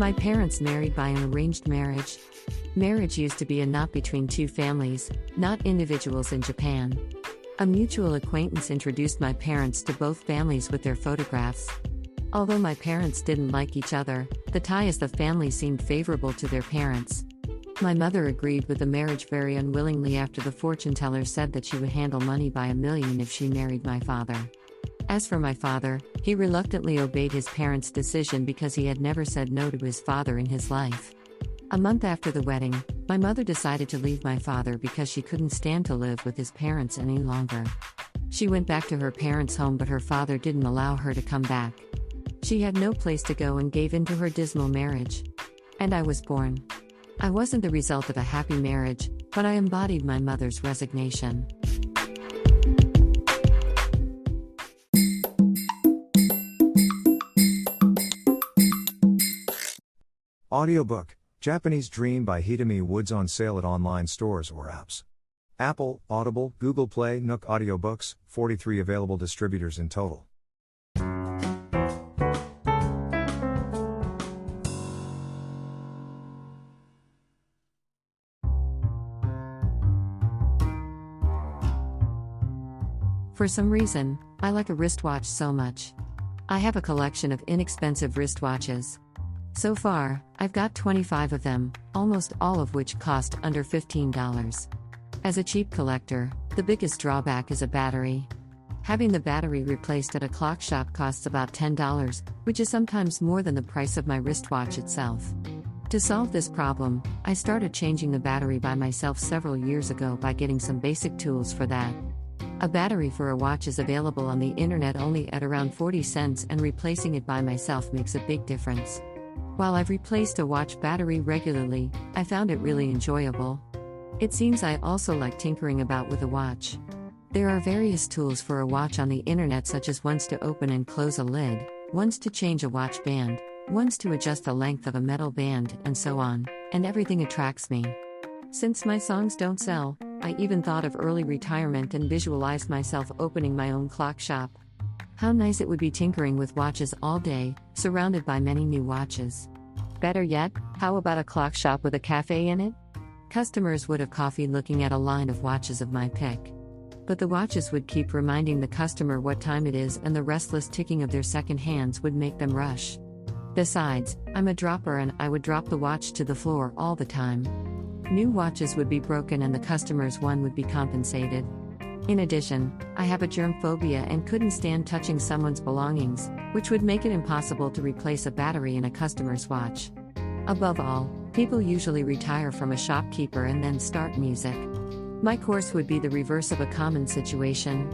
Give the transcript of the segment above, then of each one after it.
My parents married by an arranged marriage. Marriage used to be a knot between two families, not individuals in Japan. A mutual acquaintance introduced my parents to both families with their photographs. Although my parents didn't like each other, the tie as the family seemed favorable to their parents. My mother agreed with the marriage very unwillingly after the fortune teller said that she would handle money by $1 million if she married my father. As for my father, he reluctantly obeyed his parents' decision because he had never said no to his father in his life. A month after the wedding, my mother decided to leave my father because she couldn't stand to live with his parents any longer. She went back to her parents' home, but her father didn't allow her to come back. She had no place to go and gave in to her dismal marriage. And I was born. I wasn't the result of a happy marriage, but I embodied my mother's resignation. Audiobook, Japanese Dream by Hitomi Woods, on sale at online stores or apps. Apple, Audible, Google Play, Nook Audiobooks, 43 available distributors in total. For some reason, I like a wristwatch so much. I have a collection of inexpensive wristwatches. So far, I've got 25 of them, almost all of which cost under $15. As a cheap collector, the biggest drawback is a battery. Having the battery replaced at a clock shop costs about $10, which is sometimes more than the price of my wristwatch itself. To solve this problem, I started changing the battery by myself several years ago by getting some basic tools for that. A battery for a watch is available on the internet only at around 40 cents, and replacing it by myself makes a big difference. While I've replaced a watch battery regularly, I found it really enjoyable. It seems I also like tinkering about with a watch. There are various tools for a watch on the internet, such as ones to open and close a lid, ones to change a watch band, ones to adjust the length of a metal band, and so on, and everything attracts me. Since my songs don't sell, I even thought of early retirement and visualized myself opening my own clock shop. How nice it would be tinkering with watches all day, surrounded by many new watches. Better yet, how about a clock shop with a cafe in it? Customers would have coffee looking at a line of watches of my pick. But the watches would keep reminding the customer what time it is, and the restless ticking of their second hands would make them rush. Besides, I'm a dropper and I would drop the watch to the floor all the time. New watches would be broken and the customer's one would be compensated. In addition, I have a germ phobia and couldn't stand touching someone's belongings, which would make it impossible to replace a battery in a customer's watch. Above all, people usually retire from a shopkeeper and then start music. My course would be the reverse of a common situation.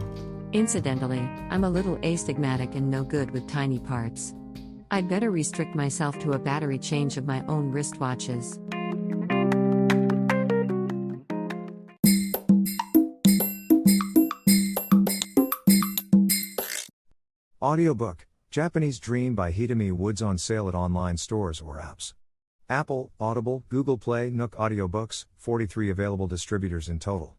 Incidentally, I'm a little astigmatic and no good with tiny parts. I'd better restrict myself to a battery change of my own wristwatches. Audiobook, Japanese Dream by Hitomi Woods, on sale at online stores or apps. Apple, Audible, Google Play, Nook Audiobooks, 43 available distributors in total.